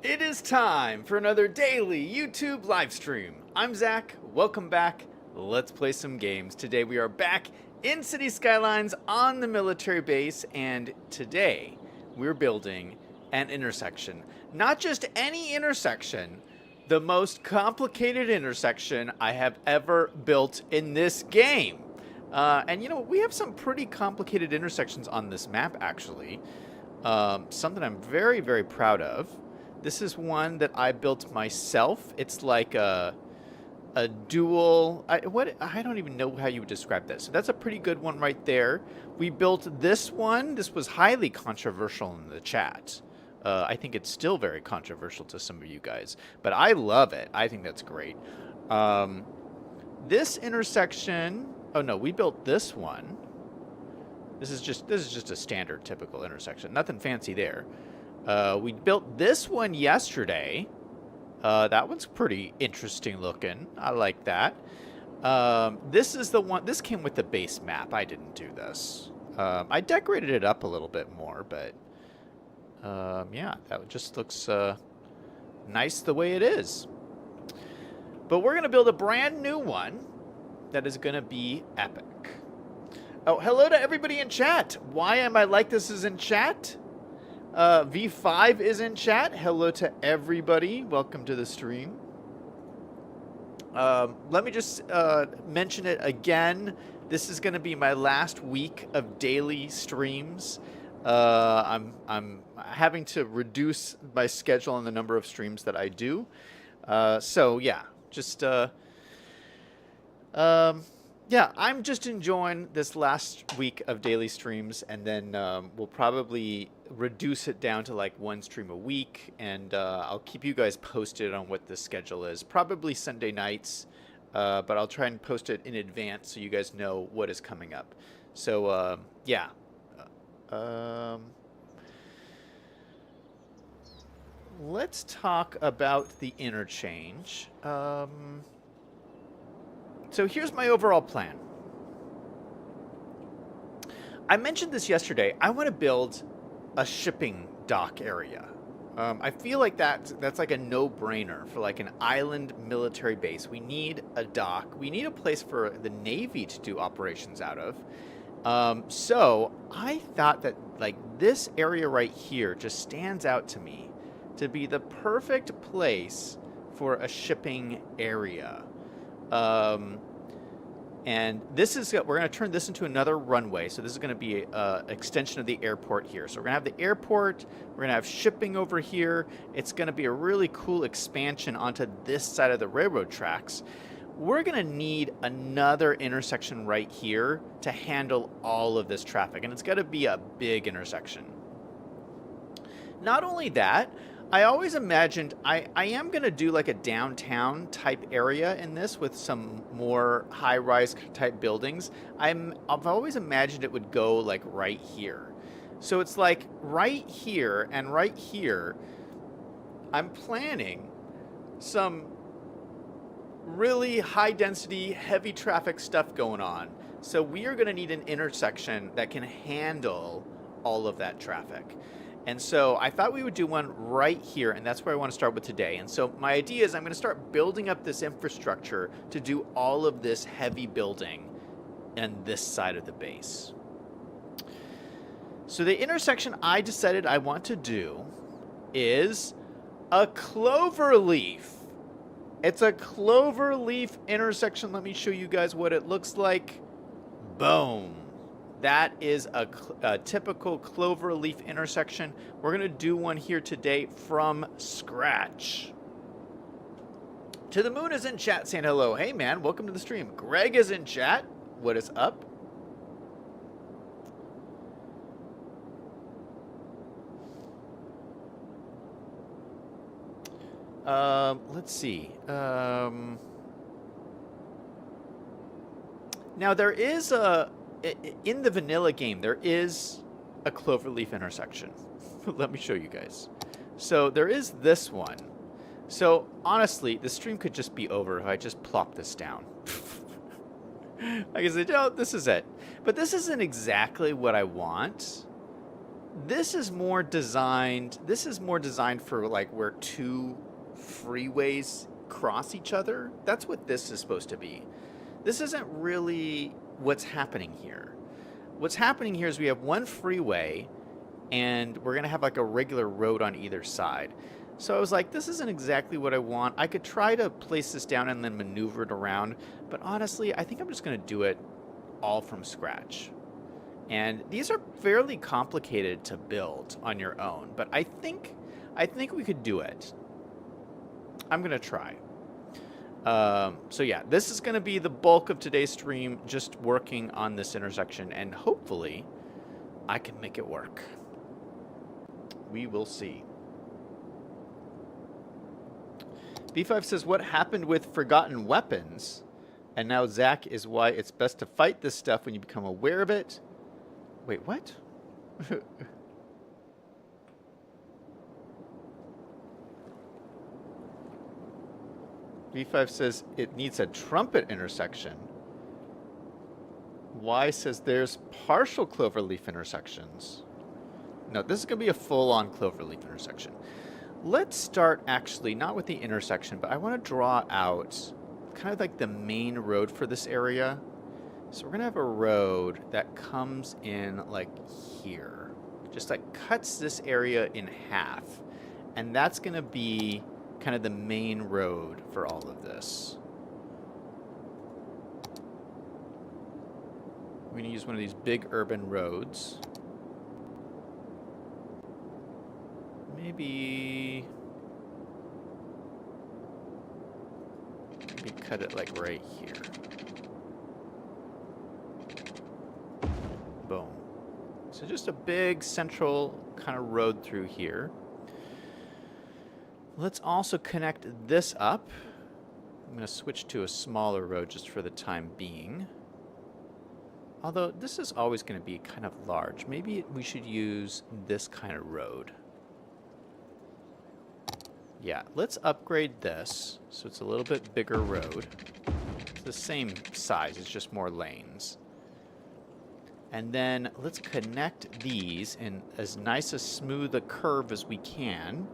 It is time for another daily YouTube live stream. I'm Zach. Welcome back. Let's play some games. Today we are back in City Skylines on the military base, and today we're building an intersection. Not just any intersection, the most complicated intersection I have ever built in this game. And you know, we have some pretty complicated intersections on this map, actually. Something I'm very, very proud of. This is one that I built myself. It's like a dual... I don't even know how you would describe this. So that's a pretty good one right there. We built this one. This was highly controversial in the chat. I think it's still very controversial to some of you guys. But I love it. I think that's great. This intersection... Oh, no, we built this one. This is just a standard, typical intersection. Nothing fancy there. We built this one yesterday. That one's pretty interesting looking. I like that. This is the one. This came with the base map. I didn't do this. I decorated it up a little bit more, but yeah, that just looks nice the way it is. But we're going to build a brand new one that is going to be epic. Oh, hello to everybody in chat. Why am I like this is in chat? V5 is in chat. Hello to everybody. Welcome to the stream. Let me just mention it again. This is going to be my last week of daily streams. I'm having to reduce my schedule on the number of streams that I do. So yeah, just yeah, I'm just enjoying this last week of daily streams, and then we'll probably reduce it down to like one stream a week, and I'll keep you guys posted on what the schedule is. Probably Sunday nights, but I'll try and post it in advance so you guys know what is coming up. So yeah. Let's talk about the interchange. So here's my overall plan. I mentioned this yesterday. I want to build a shipping dock area. I feel like that's like a no-brainer for like an island military base. We need a dock. We need a place for the Navy to do operations out of. So I thought that like this area right here just stands out to me to be the perfect place for a shipping area. And this is, we're going to turn this into another runway. So this is going to be an extension of the airport here. So we're going to have the airport, we're going to have shipping over here. It's going to be a really cool expansion onto this side of the railroad tracks. We're going to need another intersection right here to handle all of this traffic. And it's got to be a big intersection. Not only that, I always imagined I am going to do like a downtown type area in this with some more high-rise type buildings. I've always imagined it would go like right here. So it's like right here and right here, I'm planning some really high density, heavy traffic stuff going on. So we are going to need an intersection that can handle all of that traffic. And so I thought we would do one right here, and that's where I want to start with today. And so my idea is I'm going to start building up this infrastructure to do all of this heavy building on this side of the base. So the intersection I decided I want to do is a clover leaf. It's a clover leaf intersection. Let me show you guys what it looks like. Boom. That is a typical clover leaf intersection. We're going to do one here today from scratch. To the Moon is in chat saying hello. Hey, man, welcome to the stream. Greg is in chat. What is up? Let's see. Now, there is in the vanilla game, there is a cloverleaf intersection. Let me show you guys. So there is this one. So honestly, the stream could just be over if I just plop this down. I can say, no, this is it. But this isn't exactly what I want. This is more designed. This is more designed for like where two freeways cross each other. That's what this is supposed to be. This isn't really what's happening here. What's happening here is we have one freeway and we're going to have like a regular road on either side. So I was like, this isn't exactly what I want. I could try to place this down and then maneuver it around, but honestly, I think I'm just going to do it all from scratch. And these are fairly complicated to build on your own, but I think we could do it. I'm going to try. So yeah, this is going to be the bulk of today's stream, just working on this intersection, and hopefully I can make it work. We will see. B5 says, what happened with forgotten weapons? And now Zach is why it's best to fight this stuff when you become aware of it. Wait, what? B5 says it needs a trumpet intersection. Y says there's partial cloverleaf intersections. No, this is going to be a full-on cloverleaf intersection. Let's start actually, not with the intersection, but I want to draw out kind of like the main road for this area. So we're going to have a road that comes in like here. Just like cuts this area in half. And that's going to be kind of the main road for all of this. We're going to use one of these big urban roads. Maybe cut it like right here. Boom. So just a big central kind of road through here. Let's also connect this up. I'm going to switch to a smaller road just for the time being. Although this is always going to be kind of large. Maybe we should use this kind of road. Yeah, let's upgrade this so it's a little bit bigger road. It's the same size, it's just more lanes. And then let's connect these in as nice a smooth a curve as we can.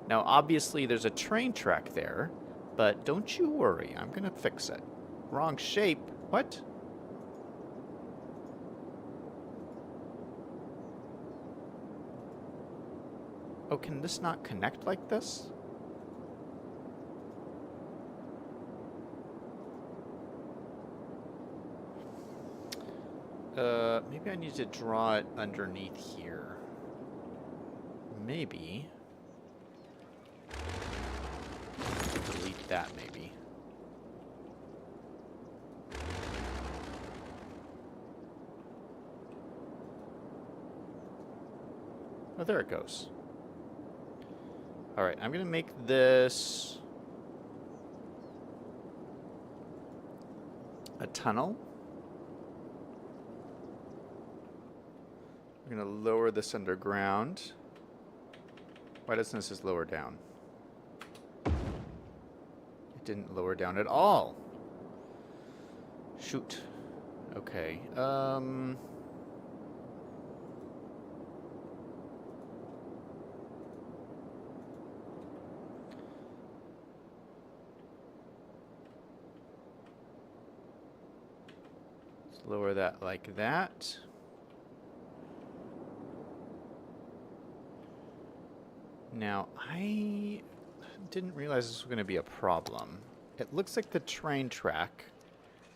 Now obviously there's a train track there, but don't you worry, I'm gonna fix it. Wrong shape. What? Oh, can this not connect like this? Maybe I need to draw it underneath here. Maybe. Delete that, maybe. Oh, there it goes. All right, I'm going to make this a tunnel. We're going to lower this underground. Why doesn't this just lower down? It didn't lower down at all. Shoot. Okay. Let's lower that like that. Now, I didn't realize this was going to be a problem. It looks like the train track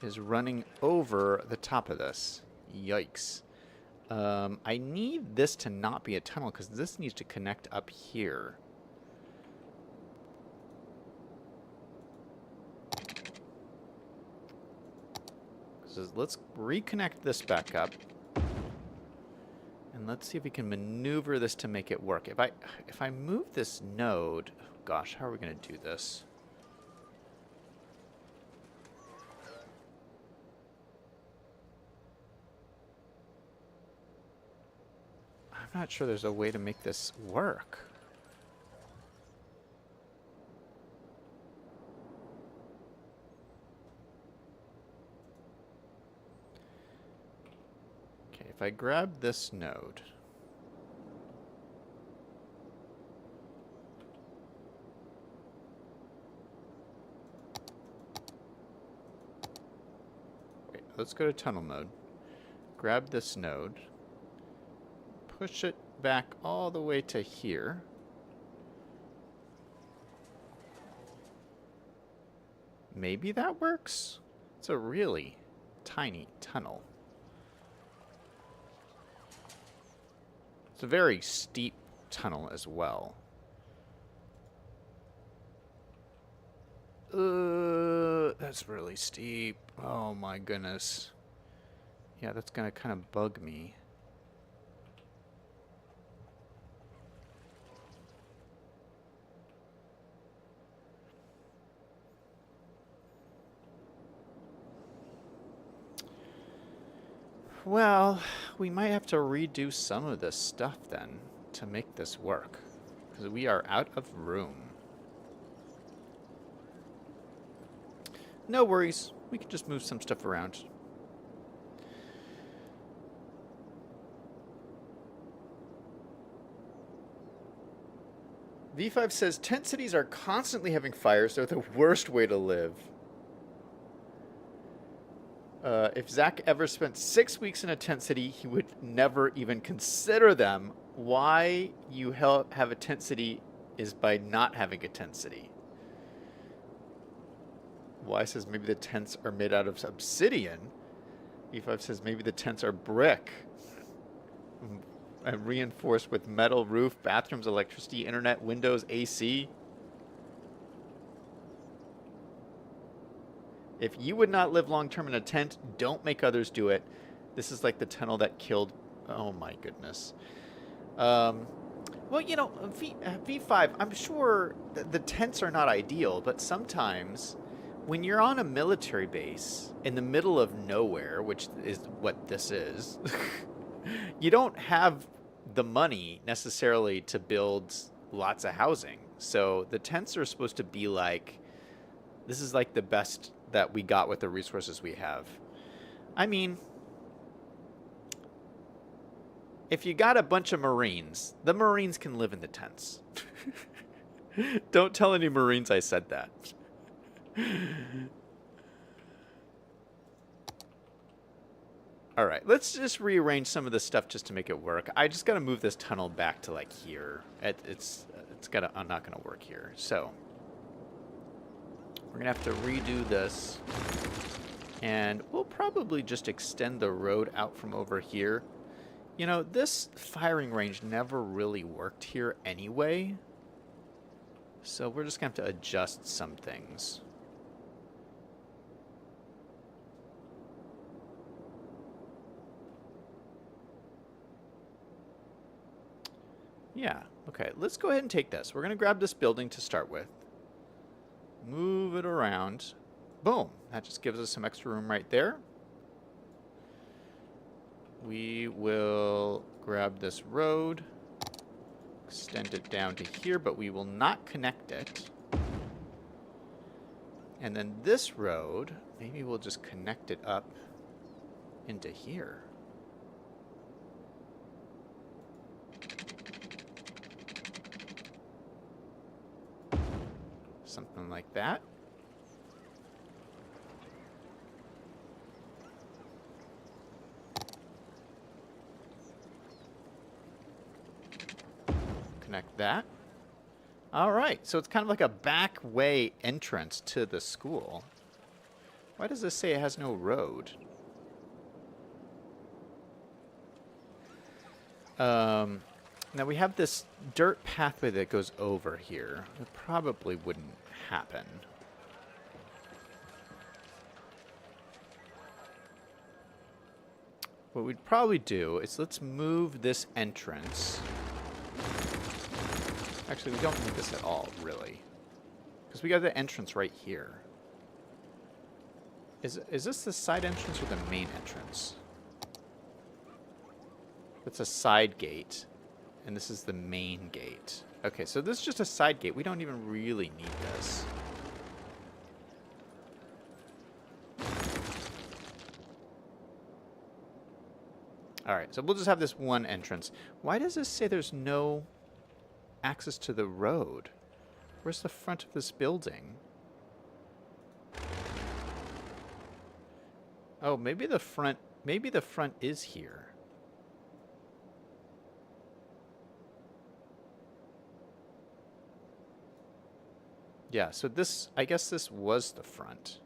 is running over the top of this. Yikes. I need this to not be a tunnel because this needs to connect up here. So let's reconnect this back up. And let's see if we can maneuver this to make it work. If I move this node, oh gosh, how are we going to do this? I'm not sure there's a way to make this work. Okay, if I grab this node, let's go to tunnel mode. Grab this node. Push it back all the way to here. Maybe that works? It's a really tiny tunnel. It's a very steep tunnel as well. That's really steep. Oh my goodness. Yeah, that's gonna kind of bug me. Well, we might have to redo some of this stuff then to make this work, because we are out of room. No worries. We can just move some stuff around. V5 says, tent cities are constantly having fires. They're the worst way to live. If Zach ever spent 6 weeks in a tent city, he would never even consider them. Why you have a tent city is by not having a tent city. Y says maybe the tents are made out of obsidian. E5 says maybe the tents are brick. And reinforced with metal roof, bathrooms, electricity, internet, windows, AC. If you would not live long-term in a tent, don't make others do it. This is like the tunnel that killed... Oh, my goodness. Well, you know, V5, I'm sure the tents are not ideal, but sometimes when you're on a military base in the middle of nowhere, which is what this is, you don't have the money necessarily to build lots of housing. So the tents are supposed to be like, this is like the best that we got with the resources we have. I mean, if you got a bunch of Marines, the Marines can live in the tents. Don't tell any Marines I said that. All right, let's just rearrange some of this stuff just to make it work. I just got to move this tunnel back to like here. It's not gonna work here. So we're gonna have to redo this, and we'll probably just extend the road out from over here. You know, this firing range never really worked here anyway, so we're just gonna have to adjust some things. Yeah, okay, let's go ahead and take this. We're going to grab this building to start with. Move it around. Boom. That just gives us some extra room right there. We will grab this road, extend it down to here, but we will not connect it. And then this road, maybe we'll just connect it up into here. Something like that. Connect that. All right, so it's kind of like a back way entrance to the school. Why does this say it has no road? Now we have this dirt pathway that goes over here. It probably wouldn't happen. What we'd probably do is let's move this entrance. Actually, we don't need this at all, really. Because we got the entrance right here. Is this the side entrance or the main entrance? It's a side gate. And this is the main gate. Okay, so this is just a side gate. We don't even really need this. All right, so we'll just have this one entrance. Why does this say there's no access to the road? Where's the front of this building? Oh, maybe the front is here. Yeah, so this, I guess this was the front.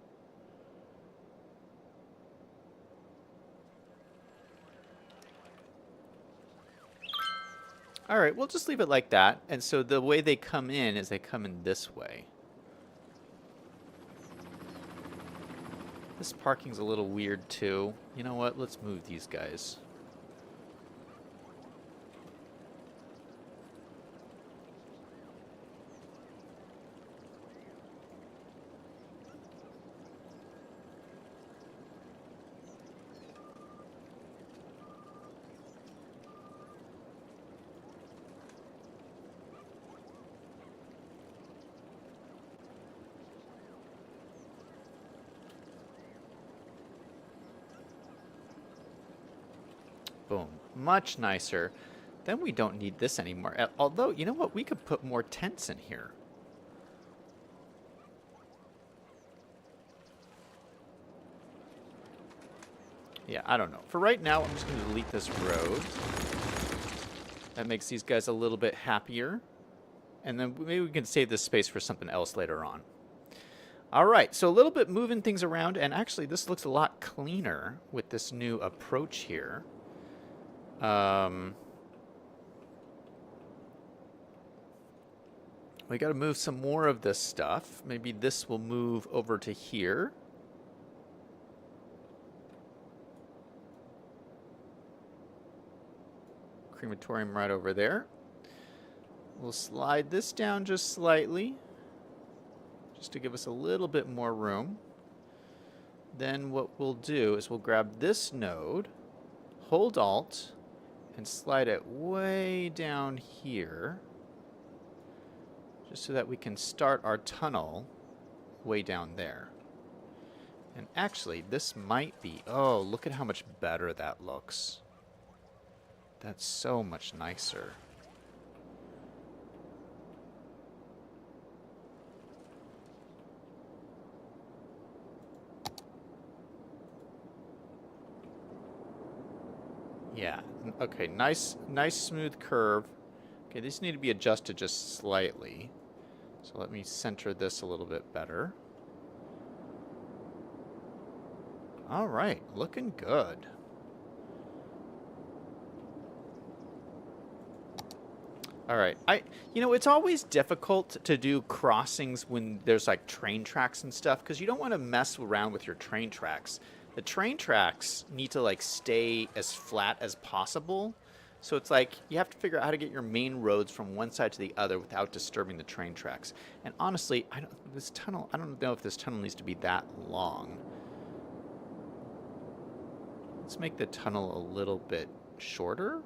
All right, we'll just leave it like that. And so the way they come in is they come in this way. This parking's a little weird too. You know what? Let's move these guys. Boom. Much nicer. Then we don't need this anymore. Although, you know what? We could put more tents in here. Yeah, I don't know. For right now, I'm just going to delete this road. That makes these guys a little bit happier. And then maybe we can save this space for something else later on. All right, so a little bit moving things around. And actually, this looks a lot cleaner with this new approach here. We got to move some more of this stuff. Maybe this will move over to here. Crematorium right over there. We'll slide this down just slightly, just to give us a little bit more room. Then what we'll do is we'll grab this node, hold Alt, and slide it way down here, just so that we can start our tunnel way down there. And actually, this might be... Oh, look at how much better that looks. That's so much nicer. Yeah. Okay, nice smooth curve. Okay, these need to be adjusted just slightly. So let me center this a little bit better. All right, looking good. All right, you know, it's always difficult to do crossings when there's like train tracks and stuff, because you don't want to mess around with your train tracks. The train tracks need to like stay as flat as possible. So it's like you have to figure out how to get your main roads from one side to the other without disturbing the train tracks. And honestly, I don't know if this tunnel needs to be that long. Let's make the tunnel a little bit shorter.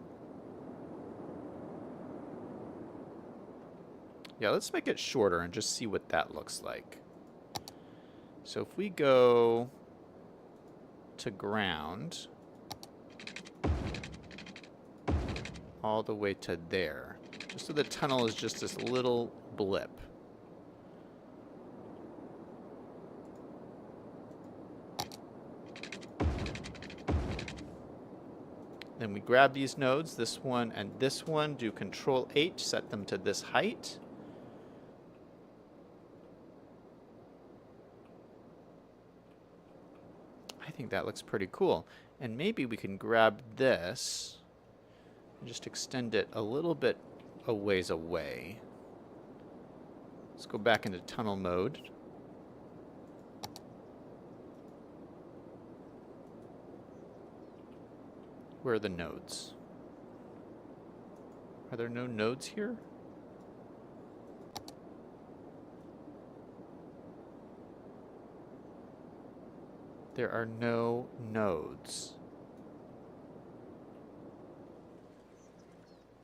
Yeah, let's make it shorter and just see what that looks like. So if we go to ground all the way to there, just so the tunnel is just this little blip. Then we grab these nodes, this one and this one, do Control H, set them to this height. I think that looks pretty cool. And maybe we can grab this and just extend it a little bit a ways away. Let's go back into tunnel mode. Where are the nodes? Are there no nodes here? There are no nodes.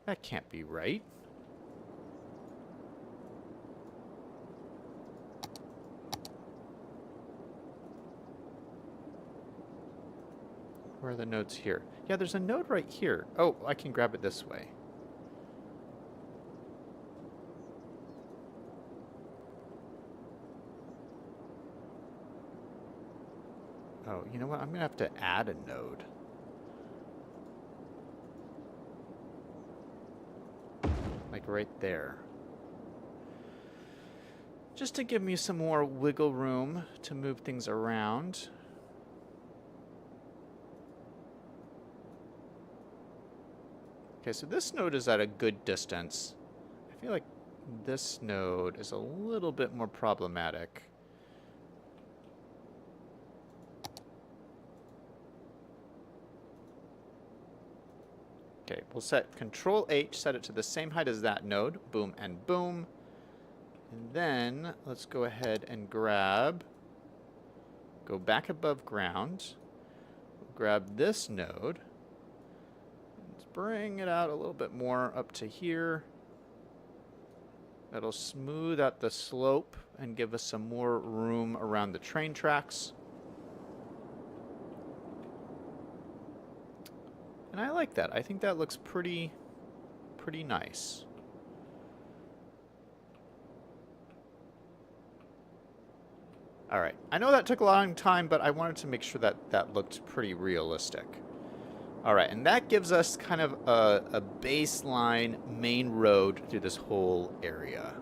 That can't be right. Where are the nodes here? Yeah, there's a node right here. Oh, I can grab it this way. Oh, You know what? I'm going to have to add a node. Like right there. Just to give me some more wiggle room to move things around. Okay, so this node is at a good distance. I feel like this node is a little bit more problematic. Okay, we'll set Control H, set it to the same height as that node. Boom and boom. And then let's go ahead and go back above ground. Grab this node. Let's bring it out a little bit more up to here. That'll smooth out the slope and give us some more room around the train tracks. And I like that. I think that looks pretty nice. All right. I know that took a long time, but I wanted to make sure that that looked pretty realistic. All right, and that gives us kind of a baseline main road through this whole area.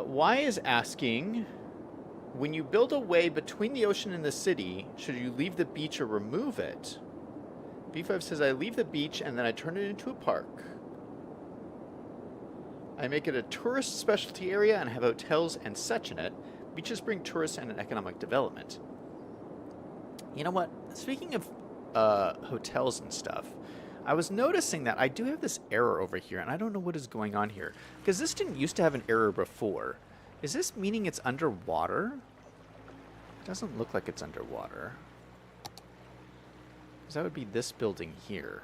Y is asking, when you build a way between the ocean and the city, should you leave the beach or remove it? B5 says, I leave the beach and then I turn it into a park. I make it a tourist specialty area and have hotels and such in it. Beaches bring tourists and an economic development. You know what? Speaking of hotels and stuff, I was noticing that I do have this error over here, and I don't know what is going on here. Because this didn't used to have an error before. Is this meaning it's underwater? It doesn't look like it's underwater. Because that would be this building here.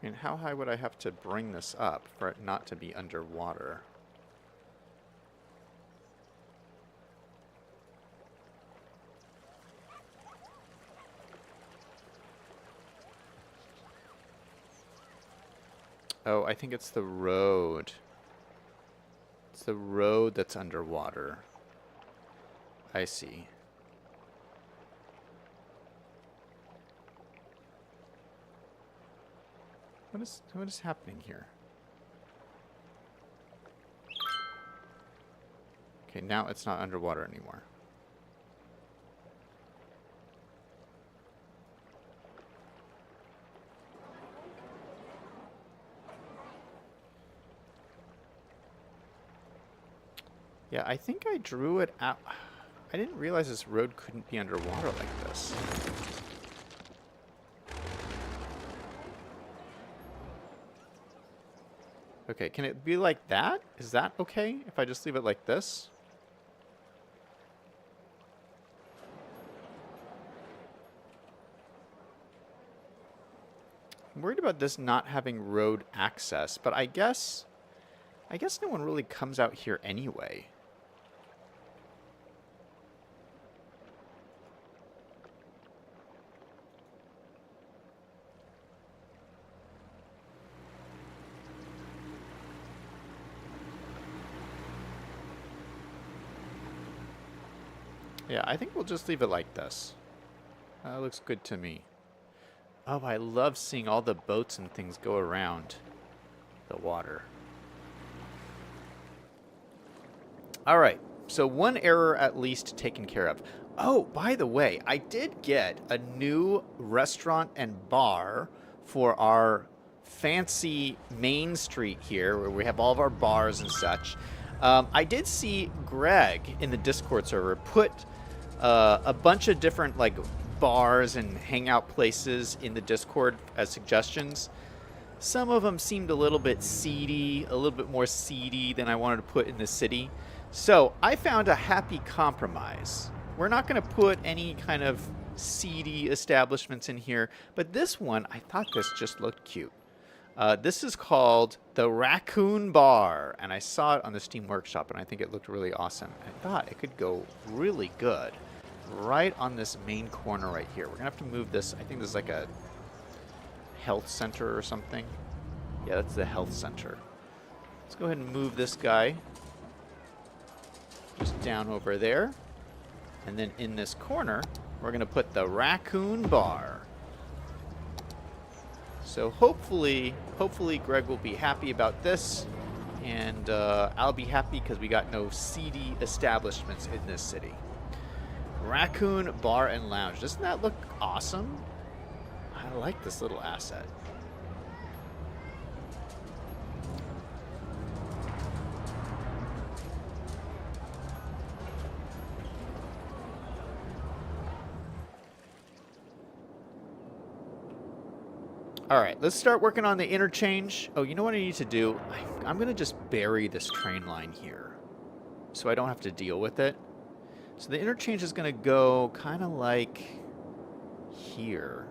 I mean, how high would I have to bring this up for it not to be underwater? Oh, I think it's the road. It's the road that's underwater. I see. What is happening here? Okay, now it's not underwater anymore. Yeah, I think I drew it out. I didn't realize this road couldn't be underwater like this. Okay, can it be like that? Is that okay if I just leave it like this? I'm worried about this not having road access, but I guess no one really comes out here anyway. Yeah, I think we'll just leave it like this. That looks good to me. Oh, I love seeing all the boats and things go around the water. All right, so one error at least taken care of. Oh, by the way, I did get a new restaurant and bar for our fancy main street here, where we have all of our bars and such. I did see Greg in the Discord server put a bunch of different like bars and hangout places in the Discord as suggestions. Some of them seemed a little bit seedy, a little bit more seedy than I wanted to put in the city. So I found a happy compromise. We're not going to put any kind of seedy establishments in here, but this one, I thought this just looked cute. This is called the Raccoon Bar, and I saw it on the Steam Workshop, and I think it looked really awesome. I thought it could go really good right on this main corner right here. We're going to have to move this. I think this is like a health center or something. Yeah, that's the health center. Let's go ahead and move this guy just down over there. And then in this corner, we're going to put the Raccoon Bar. So hopefully Greg will be happy about this, and I'll be happy because we got no seedy establishments in this city. Raccoon Bar and Lounge. Doesn't that look awesome? I like this little asset. All right, let's start working on the interchange. Oh, you know what I need to do? I'm going to just bury this train line here so I don't have to deal with it. So the interchange is going to go kind of like here.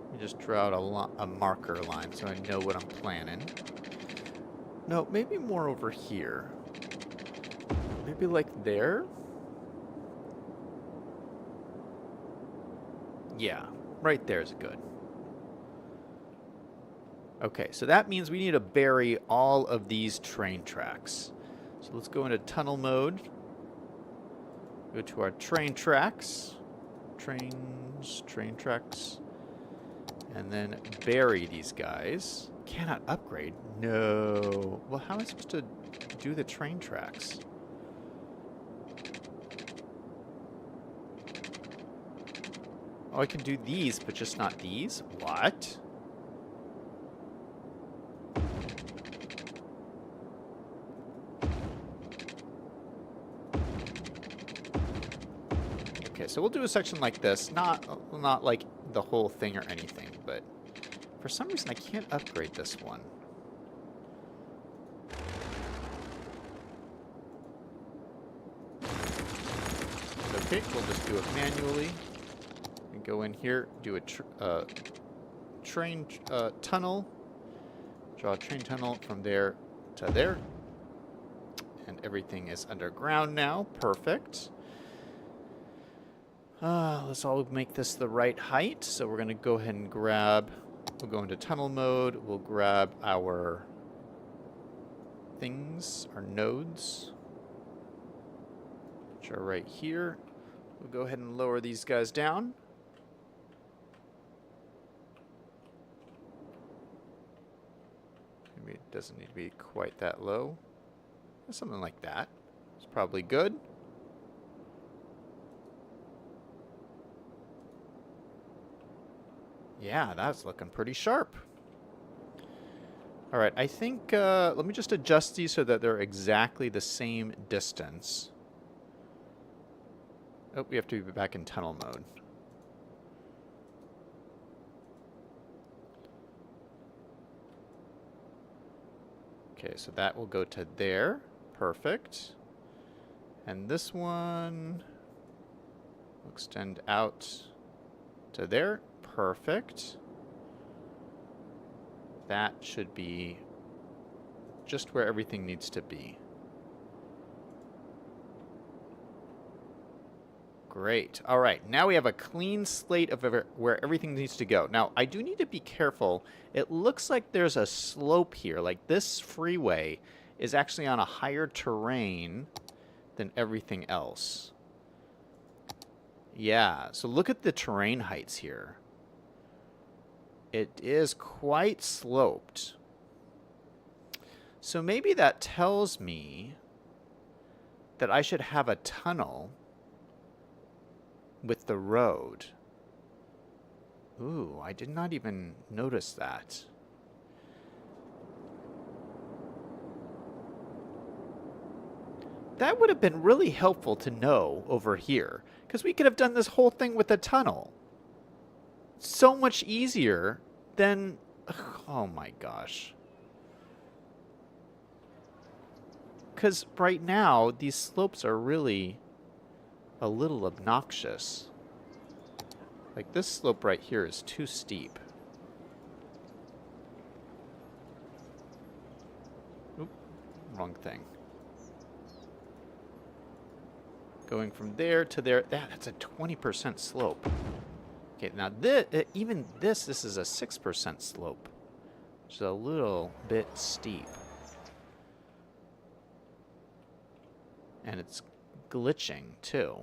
Let me just draw out a marker line so I know what I'm planning. No, maybe more over here. Maybe like there? Yeah, right there is good. Okay, so that means we need to bury all of these train tracks. So let's go into tunnel mode. Go to our train tracks. Train tracks. And then bury these guys. Cannot upgrade? No. Well, how am I supposed to do the train tracks? Oh, I can do these, but just not these? What? Okay, so we'll do a section like this. Not like the whole thing or anything, but for some reason I can't upgrade this one. Okay, we'll just do it manually. Go in here, do a train tunnel, draw a train tunnel from there to there, and everything is underground now. Perfect. Let's all make this the right height. So we're going to go ahead and grab, we'll go into tunnel mode, we'll grab our things, our nodes, which are right here. We'll go ahead and lower these guys down. Maybe it doesn't need to be quite that low. Something like that. It's probably good. Yeah, that's looking pretty sharp. All right, I think, let me just adjust these so that they're exactly the same distance. Oh, we have to be back in tunnel mode. Okay, so that will go to there. Perfect. And this one will extend out to there. Perfect. That should be just where everything needs to be. Great. All right, now we have a clean slate of where everything needs to go. Now, I do need to be careful. It looks like there's a slope here. Like this freeway is actually on a higher terrain than everything else. Yeah, so look at the terrain heights here. It is quite sloped. So maybe that tells me that I should have a tunnel with the road. Ooh, I did not even notice that. That would have been really helpful to know over here, because we could have done this whole thing with a tunnel. So much easier than... Oh my gosh. Because right now, these slopes are really a little obnoxious. Like, this slope right here is too steep. Oop, wrong thing. Going from there to there, that's a 20% slope. Okay, now even this is a 6% slope, which is a little bit steep. And it's glitching, too.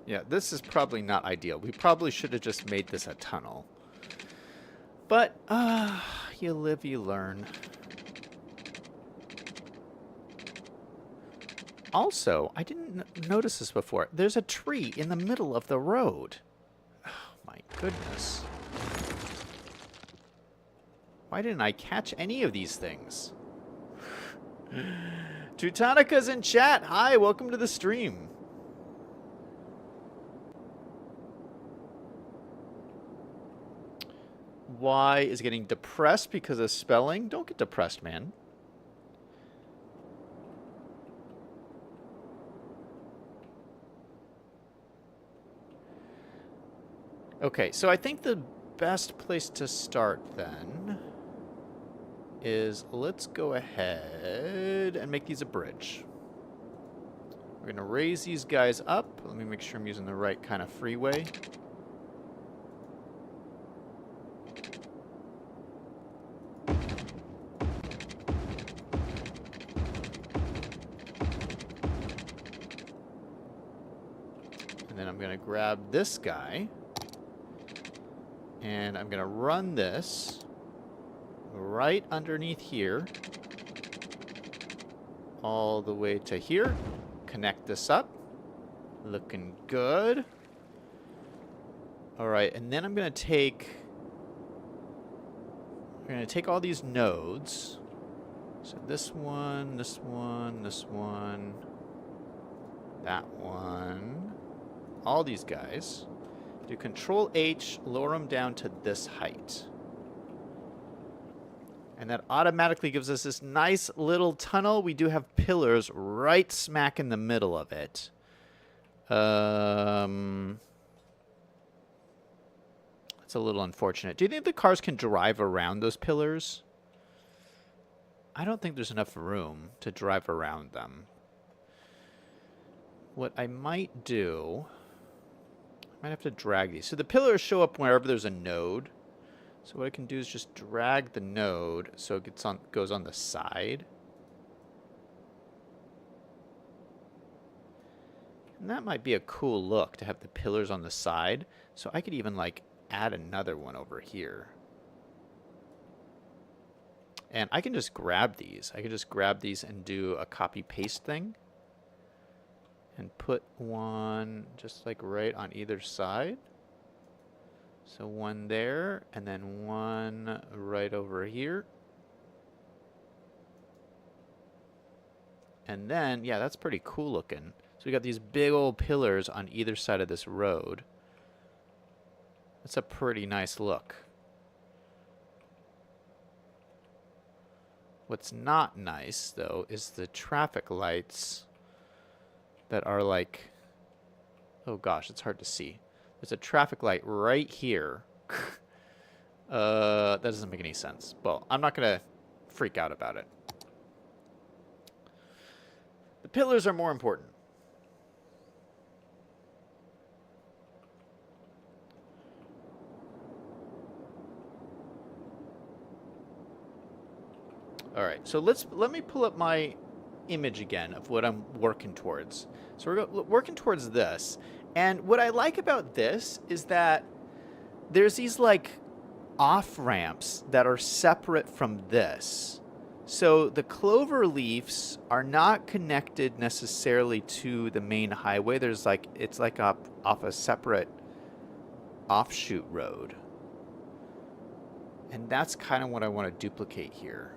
Yeah, this is probably not ideal. We probably should have just made this a tunnel. But, you live, you learn. Also, I didn't notice this before. There's a tree in the middle of the road. Oh, my goodness. Why didn't I catch any of these things? Teutonica's in chat. Hi, welcome to the stream. Y is getting depressed because of spelling. Don't get depressed, man. Okay, so I think the best place to start then is let's go ahead and make these a bridge. We're going to raise these guys up. Let me make sure I'm using the right kind of freeway. And then I'm going to grab this guy. And I'm going to run this right underneath here, all the way to here. Connect this up. Looking good. All right, and then I'm going to take all these nodes. So this one, this one, this one, that one, all these guys. Do Control H, lower them down to this height. And that automatically gives us this nice little tunnel. We do have pillars right smack in the middle of it. It's a little unfortunate. Do you think the cars can drive around those pillars? I don't think there's enough room to drive around them. What I might do... might have to drag these. So the pillars show up wherever there's a node. So what I can do is just drag the node so it goes on the side. And that might be a cool look to have the pillars on the side. So I could even like add another one over here. And I can just grab these. I can just grab these and do a copy paste thing. And put one just like right on either side. So one there, and then one right over here. And then, yeah, that's pretty cool looking. So we got these big old pillars on either side of this road. That's a pretty nice look. What's not nice, though, is the traffic lights that are like, oh gosh, it's hard to see. There's a traffic light right here. That doesn't make any sense. Well, I'm not going to freak out about it. The pillars are more important. All right, so let me pull up my image again of what I'm working towards. So we're working towards this. And what I like about this is that there's these like off ramps that are separate from this. So the clover leaves are not connected necessarily to the main highway. There's like, it's like off a separate offshoot road. And that's kind of what I want to duplicate here.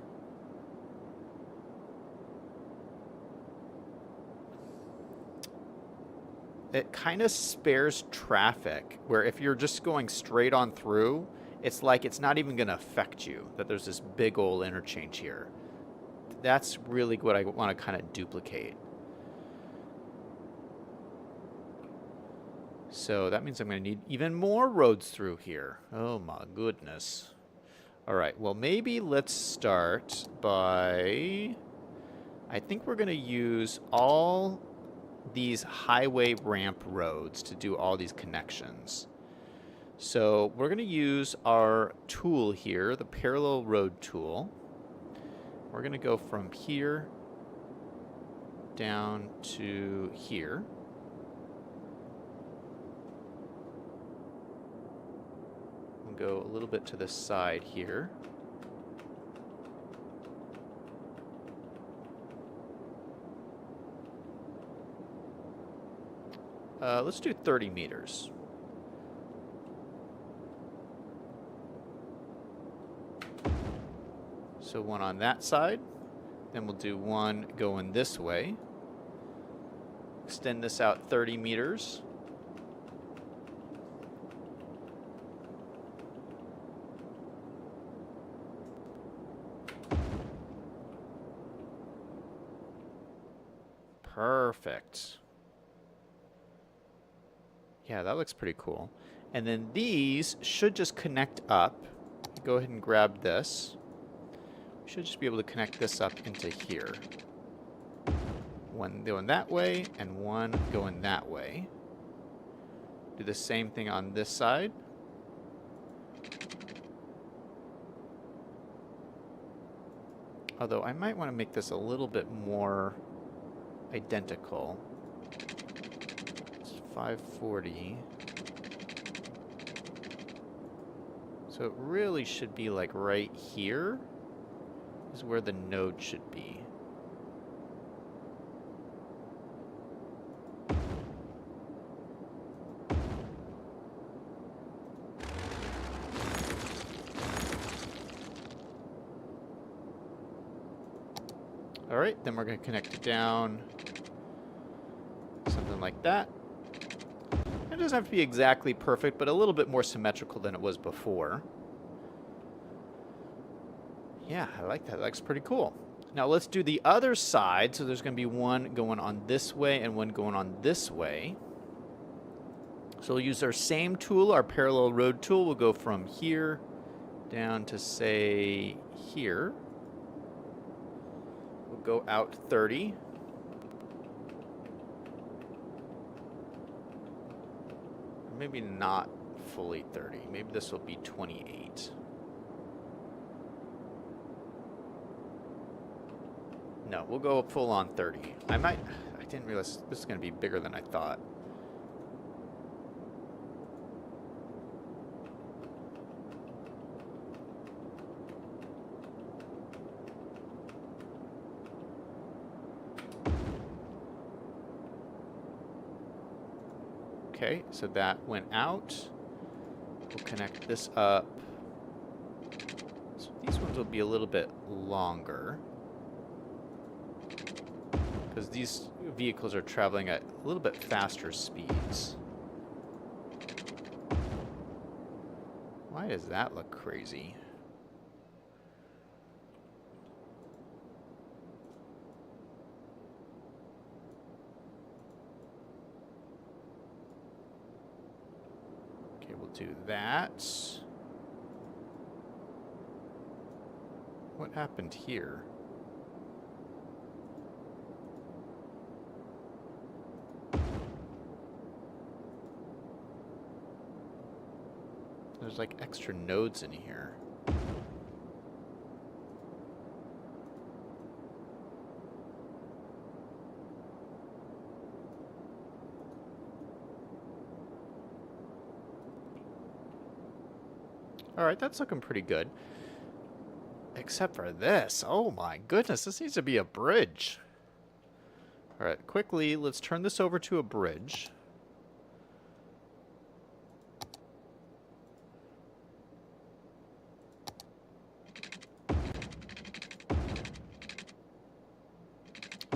it kind of spares traffic, where if you're just going straight on through, it's like it's not even going to affect you, that there's this big old interchange here. That's really what I want to kind of duplicate. So that means I'm going to need even more roads through here. Oh my goodness. All right, well, maybe let's start by... I think we're going to use all these highway ramp roads to do all these connections. So we're going to use our tool here, the parallel road tool. We're going to go from here down to here. We'll go a little bit to the side here. Let's do 30 meters. So one on that side. Then we'll do one going this way. Extend this out 30 meters. Perfect. Yeah, that looks pretty cool. And then these should just connect up. Go ahead and grab this. We should just be able to connect this up into here. One going that way and one going that way. Do the same thing on this side. Although I might want to make this a little bit more identical. It's 540. So it really should be like right here is where the node should be. All right, then we're going to connect it down, something like that. It doesn't have to be exactly perfect, but a little bit more symmetrical than it was before. Yeah, I like that. That looks pretty cool. Now let's do the other side. So there's going to be one going on this way and one going on this way. So we'll use our same tool, our parallel road tool. We'll go from here down to, say, here. We'll go out 30. Maybe not fully 30. Maybe this will be 28. No, we'll go full on 30. I didn't realize this is going to be bigger than I thought. Okay, so that went out. We'll connect this up. So these ones will be a little bit longer, because these vehicles are traveling at a little bit faster speeds. Why does that look crazy? Okay, we'll do that. What happened here? There's like extra nodes in here. All right, that's looking pretty good. Except for this. Oh my goodness, this needs to be a bridge. All right, quickly, let's turn this over to a bridge.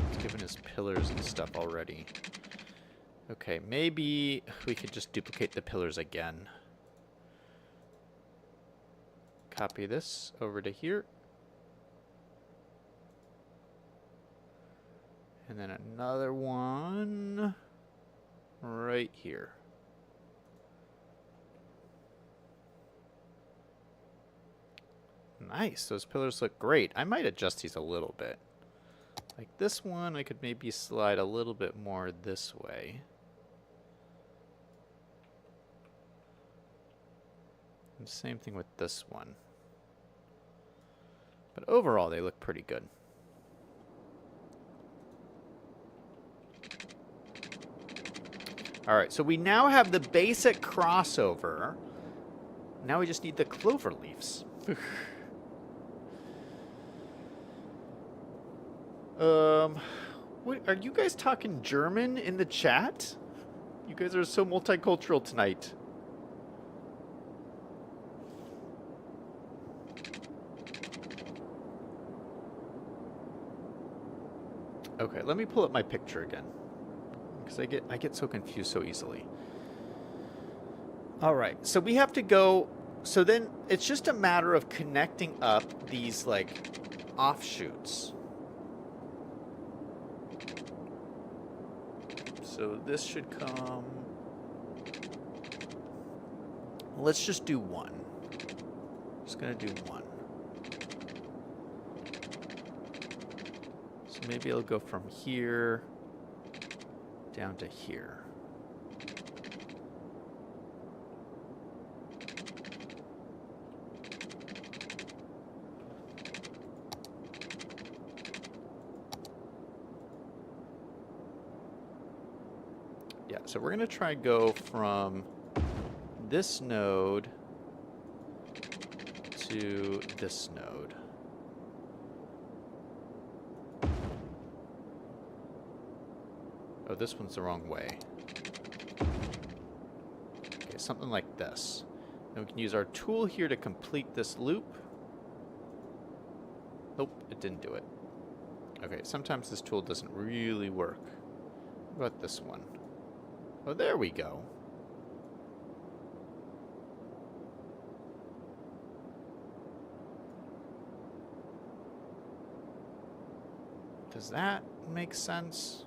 It's given us pillars and stuff already. Okay, maybe we could just duplicate the pillars again. Copy this over to here. And then another one right here. Nice, those pillars look great. I might adjust these a little bit. Like this one, I could maybe slide a little bit more this way. And same thing with this one. But overall, they look pretty good. All right, so we now have the basic crossover. Now we just need the clover leaves. What, are you guys talking German in the chat? You guys are so multicultural tonight. Okay, let me pull up my picture again, because I get so confused so easily. All right, so we have to go. So then it's just a matter of connecting up these like offshoots. So this should come. Let's just do one. Just gonna do one. So maybe it'll go from here down to here. Yeah, so we're going to try go from this node to this node. Oh, this one's the wrong way. Okay, something like this. And we can use our tool here to complete this loop. Nope, it didn't do it. Okay, sometimes this tool doesn't really work. What about this one? Oh, there we go. Does that make sense?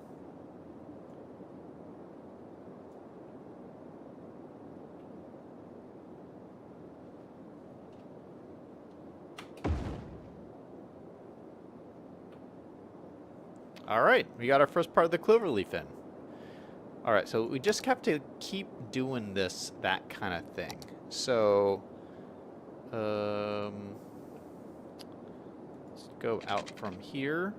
All right, we got our first part of the cloverleaf in. All right, so we just have to keep doing that kind of thing. So, let's go out from here.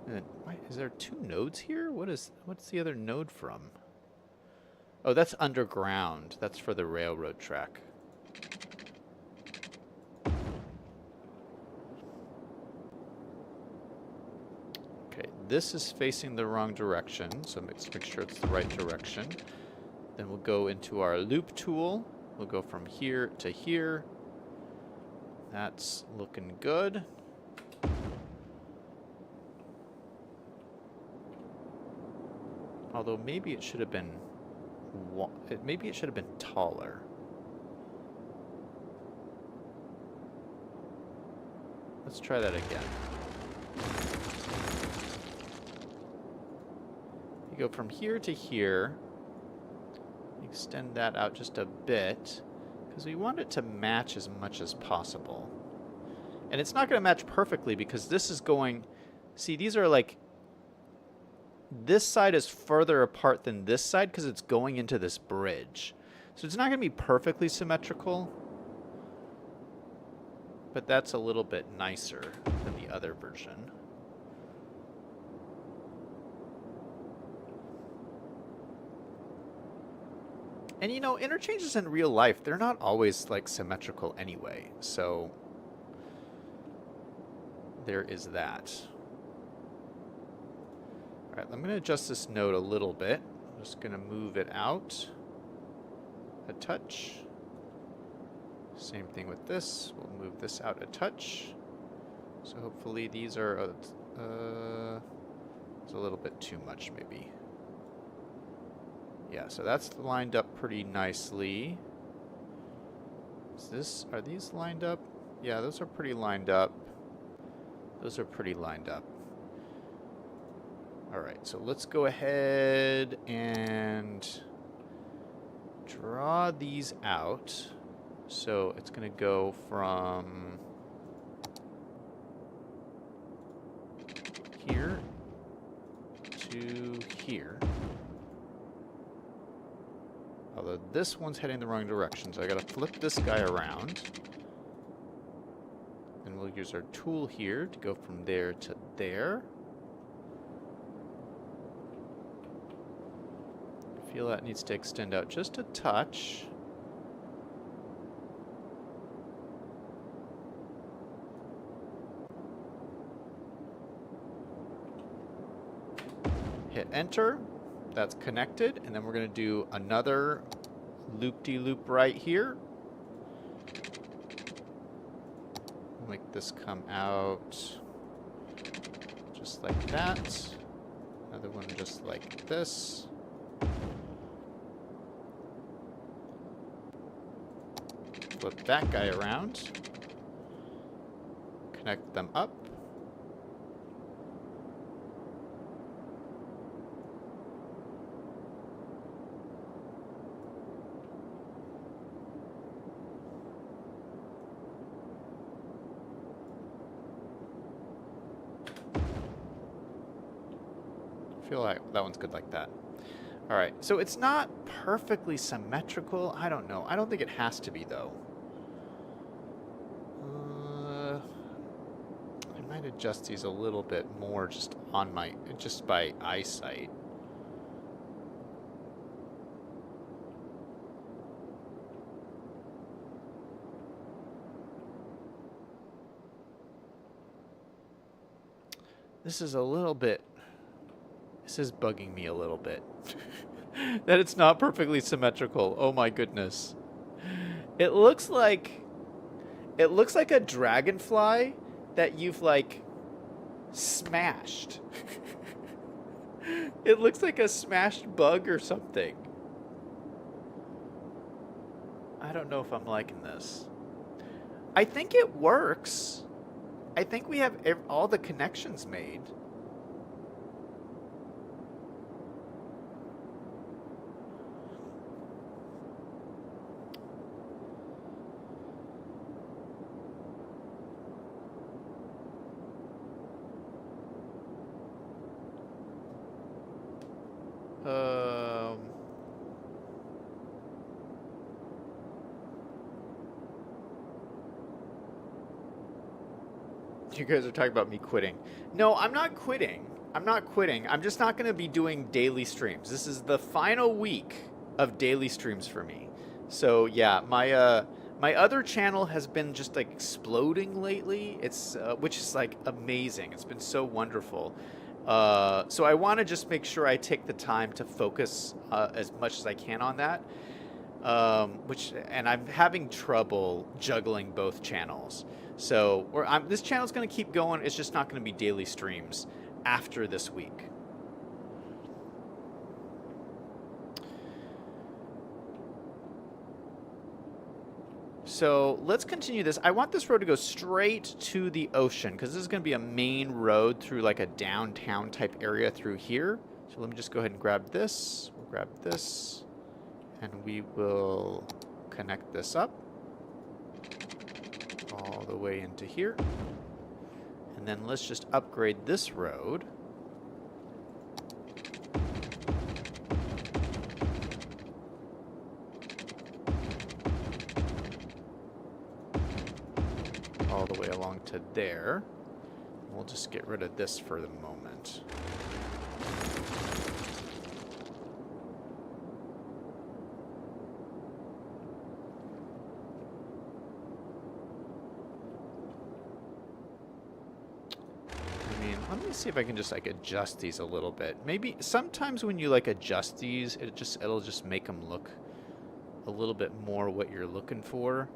And then, wait, is there 2 nodes here? What's the other node from? Oh, that's underground. That's for the railroad track. Okay, this is facing the wrong direction, so let's make sure it's the right direction. Then we'll go into our loop tool. We'll go from here to here. That's looking good. Although maybe it should have been taller. Let's try that again. You go from here to here. Extend that out just a bit, because we want it to match as much as possible. And it's not going to match perfectly because this is going... See, these are like... This side is further apart than this side because it's going into this bridge. So it's not going to be perfectly symmetrical. But that's a little bit nicer than the other version. And you know, interchanges in real life, they're not always like symmetrical anyway. So there is that. All right, I'm going to adjust this node a little bit. I'm just going to move it out a touch. Same thing with this. We'll move this out a touch. So hopefully these are It's a little bit too much, maybe. Yeah, so that's lined up pretty nicely. Are these lined up? Yeah, those are pretty lined up. Those are pretty lined up. All right, so let's go ahead and draw these out. So it's going to go from here to here. Although this one's heading the wrong direction, so I gotta flip this guy around. And we'll use our tool here to go from there to there. I feel that needs to extend out just a touch. Hit enter. That's connected, and then we're going to do another loop-de-loop right here. Make this come out just like that. Another one just like this. Flip that guy around. Connect them up. I feel like that one's good like that. All right, so it's not perfectly symmetrical. I don't know. I don't think it has to be, though. I might adjust these a little bit more just by eyesight. This is bugging me a little bit. That it's not perfectly symmetrical. Oh my goodness. It looks like a dragonfly that you've like smashed. It looks like a smashed bug or something. I don't know if I'm liking this. I think it works. I think we have all the connections made. You guys are talking about me quitting. No, I'm not quitting. I'm not quitting. I'm just not going to be doing daily streams. This is the final week of daily streams for me. So yeah, my other channel has been just like exploding lately. It's which is like amazing. It's been so wonderful. So I want to just make sure I take the time to focus as much as I can on that. And I'm having trouble juggling both channels. So this channel's going to keep going. It's just not going to be daily streams after this week. So let's continue this. I want this road to go straight to the ocean because this is going to be a main road through like a downtown type area through here. So let me just go ahead and grab this. We'll grab this. And we will connect this up all the way into here. And then let's just upgrade this road. All the way along to there. We'll just get rid of this for the moment. Let me see if I can just like adjust these a little bit. Maybe sometimes when you like adjust these, it'll just make them look a little bit more what you're looking for.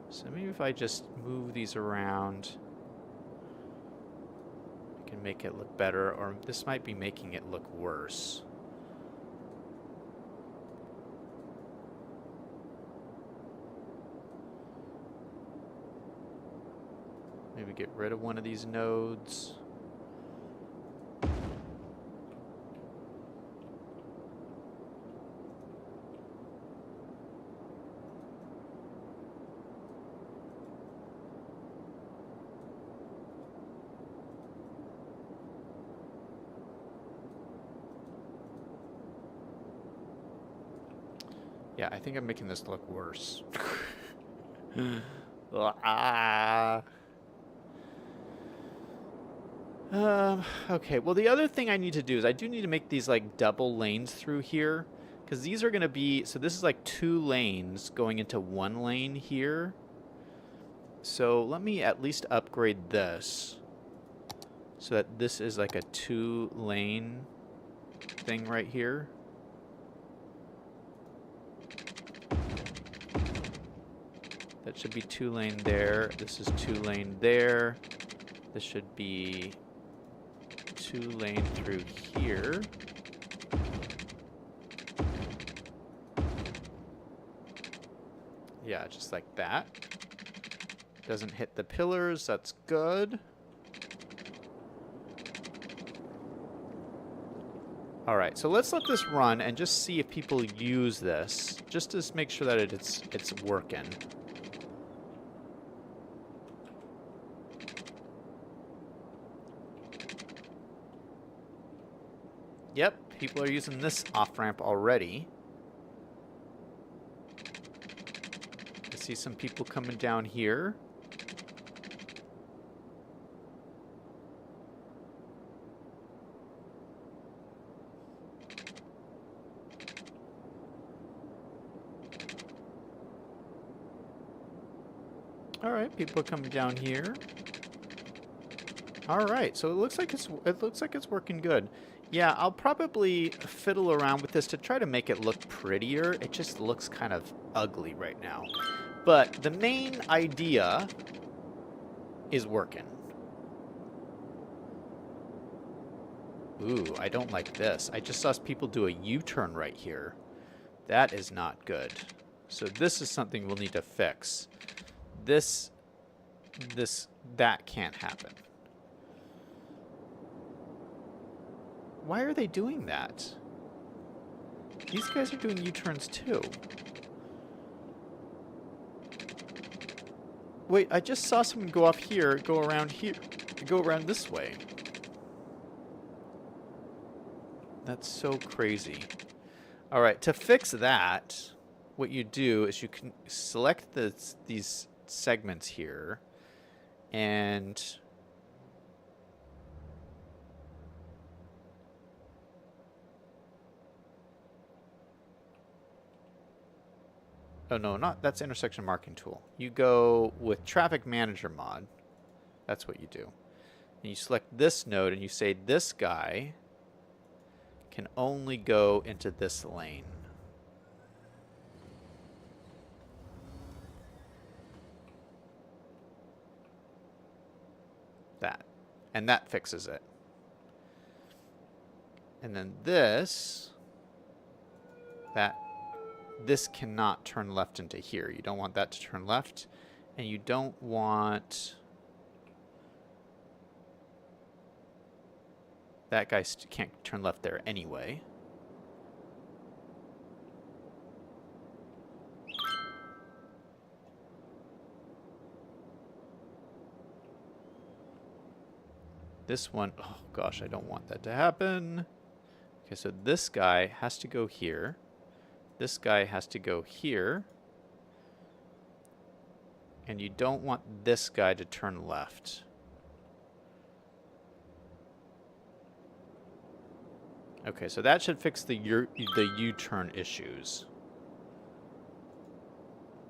So maybe if I just move these around, can make it look better, or this might be making it look worse. Maybe get rid of one of these nodes. Yeah, I think I'm making this look worse. Okay, well the other thing I need to do is I do need to make these like double lanes through here, because these are going to be, so this is like 2 lanes going into 1 lane here. So let me at least upgrade this so that this is like a 2 lane thing right here. That should be 2 lane there. This is 2 lane there. This should be 2 lane through here. Yeah, just like that. Doesn't hit the pillars. That's good. All right, so let's let this run and just see if people use this, just to make sure that it's working. Yep, people are using this off-ramp already. I see some people coming down here. All right, people are coming down here. All right, so it looks like it's working good. Yeah, I'll probably fiddle around with this to try to make it look prettier. It just looks kind of ugly right now. But the main idea is working. Ooh, I don't like this. I just saw people do a U-turn right here. That is not good. So this is something we'll need to fix. That can't happen. Why are they doing that? These guys are doing U-turns too. Wait, I just saw someone go off here, go around here, go around this way. That's so crazy. All right, to fix that, what you do is you can select these segments here, and oh no, that's intersection marking tool. You go with traffic manager mod. That's what you do. And you select this node and you say this guy can only go into this lane. That. And that fixes it. And then this cannot turn left into here. You don't want that to turn left, and you don't want that guy can't turn left there anyway. This one, oh gosh, I don't want that to happen. Okay, so this guy has to go here. This guy has to go here. And you don't want this guy to turn left. Okay, so that should fix the U-turn issues.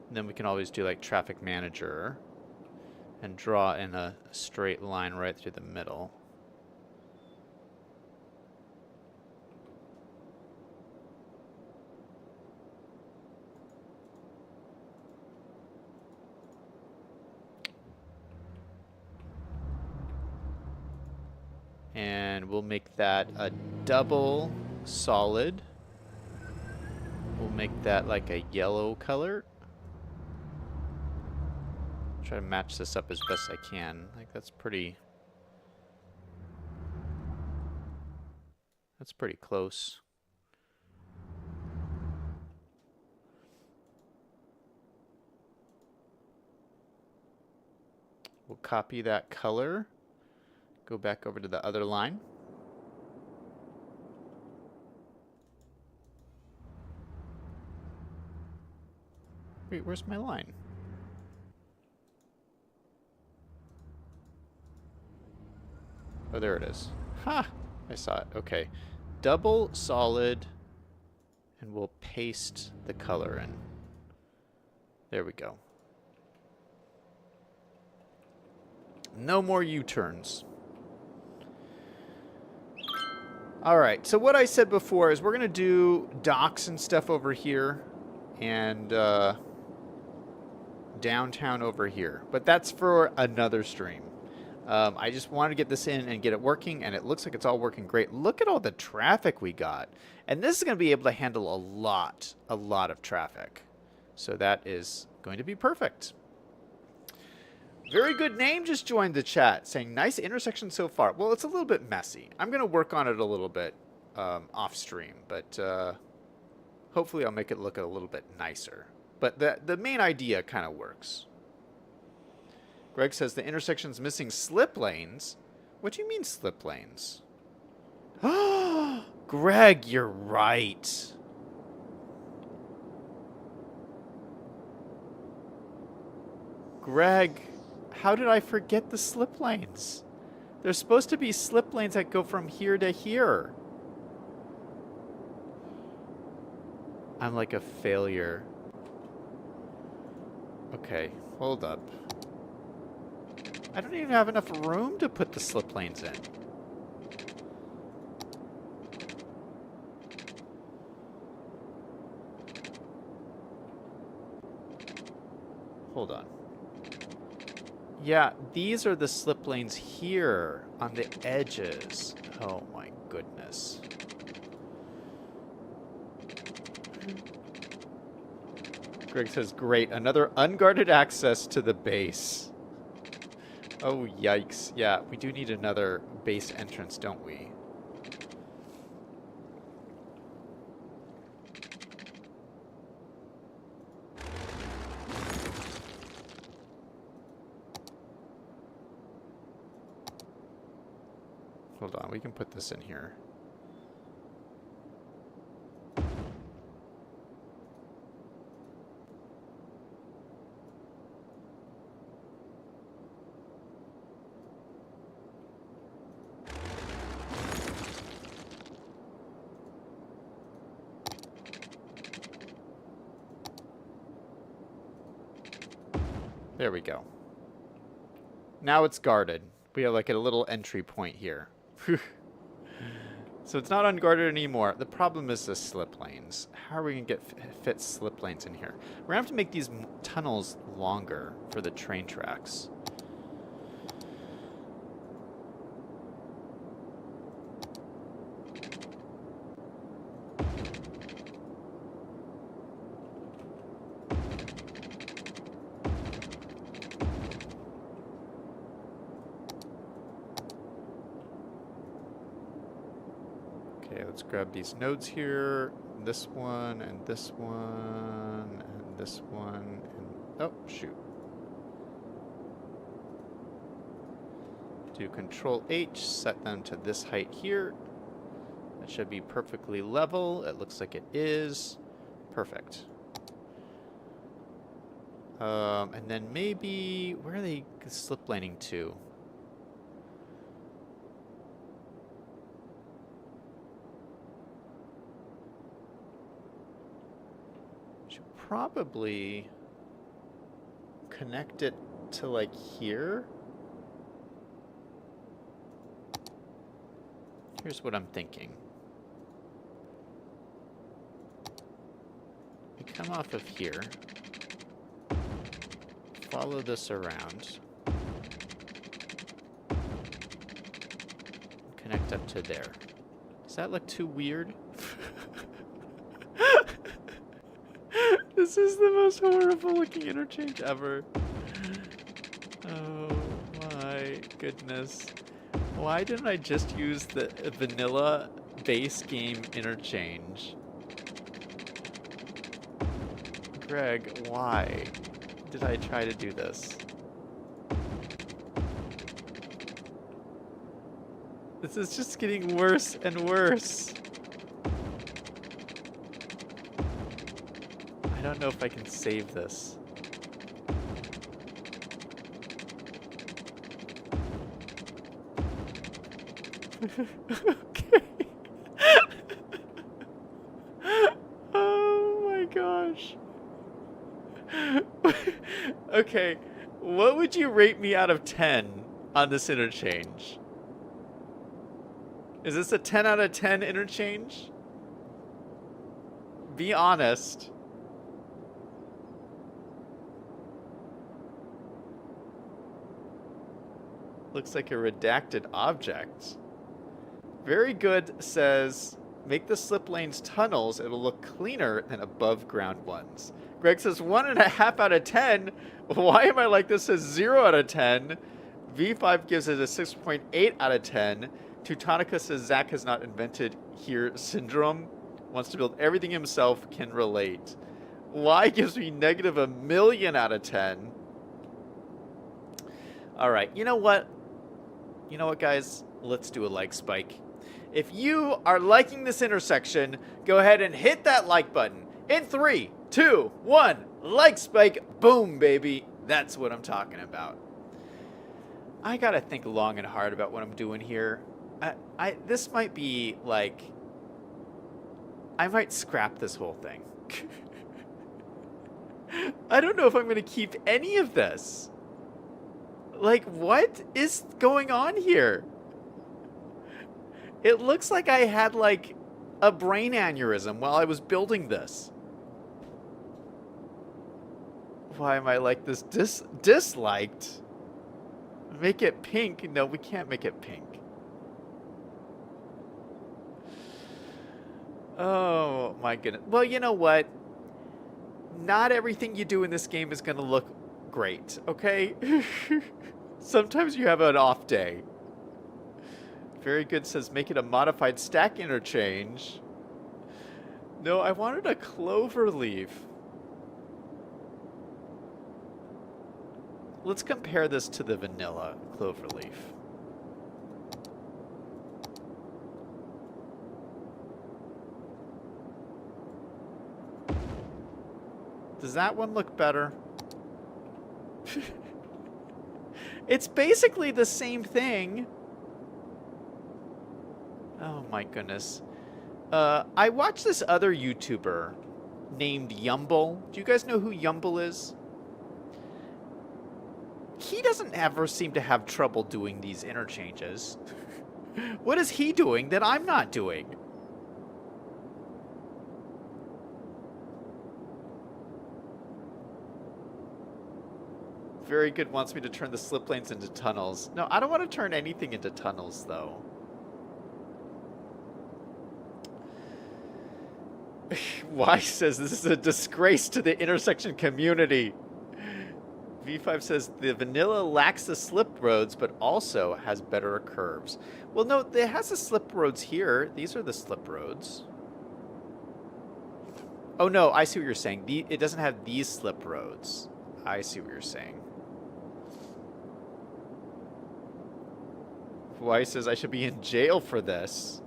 And then we can always do like traffic manager and draw in a straight line right through the middle. And we'll make that a double solid. We'll make that like a yellow color. Try to match this up as best I can. Like that's pretty close. We'll copy that color. Go back over to the other line. Wait, where's my line? Oh, there it is. Ha! I saw it. Okay. Double solid, and we'll paste the color in. There we go. No more U-turns. All right, so what I said before is we're going to do docks and stuff over here and downtown over here. But that's for another stream. I just wanted to get this in and get it working, and it looks like it's all working great. Look at all the traffic we got. And this is going to be able to handle a lot of traffic. So that is going to be perfect. Very good name just joined the chat, saying nice intersection so far. Well, it's a little bit messy. I'm going to work on it a little bit off stream, but hopefully I'll make it look a little bit nicer. But the main idea kind of works. Greg says the intersection's missing slip lanes. What do you mean slip lanes? Greg, you're right. Greg, how did I forget the slip lanes? There's supposed to be slip lanes that go from here to here. I'm like a failure. Okay, hold up. I don't even have enough room to put the slip lanes in. Hold on. Yeah, these are the slip lanes here on the edges. Oh my goodness. Greg says, great, another unguarded access to the base. Oh, yikes. Yeah, we do need another base entrance, don't we? Hold on, we can put this in here. There we go. Now it's guarded. We have like a little entry point here. So it's not unguarded anymore. The problem is the slip lanes. How are we going to fit slip lanes in here? We're going to have to make these tunnels longer for the train tracks. Let's grab these nodes here, this one, and this one, and this one, and oh, shoot. Do Control H, set them to this height here. That should be perfectly level. It looks like it is. Perfect. And then maybe, where are they slip laning to? Probably connect it to like here. Here's what I'm thinking. We come off of here, follow this around, connect up to there. Does that look too weird? This is the most horrible looking interchange ever. Oh my goodness. Why didn't I just use the vanilla base game interchange? Greg, why did I try to do this? This is just getting worse and worse. I don't know if I can save this. Okay. Oh my gosh. Okay, what would you rate me out of 10 on this interchange? Is this a 10 out of 10 interchange? Be honest. Looks like a redacted object. Very Good says, make the slip lanes tunnels. It'll look cleaner than above ground ones. Greg says 1.5 out of 10. Why am I like this? Says 0 out of 10. V5 gives it a 6.8 out of 10. Teutonica says Zach has not invented here syndrome. Wants to build everything himself, can relate. Y gives me negative 1,000,000 out of 10. All right, you know what? You know what, guys? Let's do a like spike. If you are liking this intersection, go ahead and hit that like button. In 3, 2, 1, like spike. Boom, baby. That's what I'm talking about. I gotta think long and hard about what I'm doing here. This might be like, I might scrap this whole thing. I don't know if I'm gonna keep any of this. Like, what is going on here? It looks like I had, like, a brain aneurysm while I was building this. Why am I like this disliked? Make it pink? No, we can't make it pink. Oh, my goodness. Well, you know what? Not everything you do in this game is going to look great, okay? Sometimes you have an off day. Very Good says, make it a modified stack interchange. No, I wanted a clover leaf. Let's compare this to the vanilla clover leaf. Does that one look better? It's basically the same thing. Oh my goodness. I watched this other YouTuber named Yumble. Do you guys know who Yumble is? He doesn't ever seem to have trouble doing these interchanges. What is he doing that I'm not doing? Very Good wants me to turn the slip lanes into tunnels. No, I don't want to turn anything into tunnels, though. Y says this is a disgrace to the intersection community. V5 says the vanilla lacks the slip roads, but also has better curves. Well, no, it has the slip roads here. These are the slip roads. Oh, no, I see what you're saying. It doesn't have these slip roads. I see what you're saying. Y says I should be in jail for this.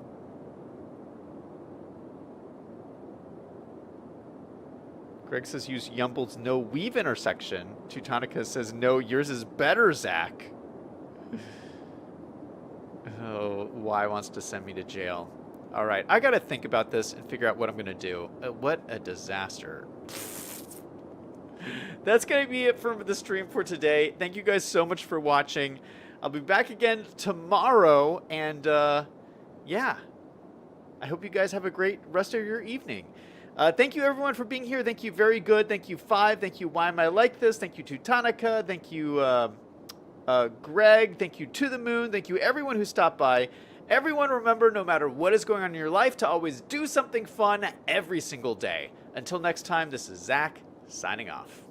Greg says use Yumble's no weave intersection. Teutonica says no, yours is better, Zach. Oh, Y wants to send me to jail. All right, I got to think about this and figure out what I'm going to do. What a disaster. That's going to be it for the stream for today. Thank you guys so much for watching. I'll be back again tomorrow, and yeah, I hope you guys have a great rest of your evening. Thank you, everyone, for being here. Thank you, Very Good. Thank you, 5. Thank you, Why Am I Like This? Thank you, Teutonica. Thank you, Greg. Thank you, To The Moon. Thank you, everyone who stopped by. Everyone remember, no matter what is going on in your life, to always do something fun every single day. Until next time, this is Zach, signing off.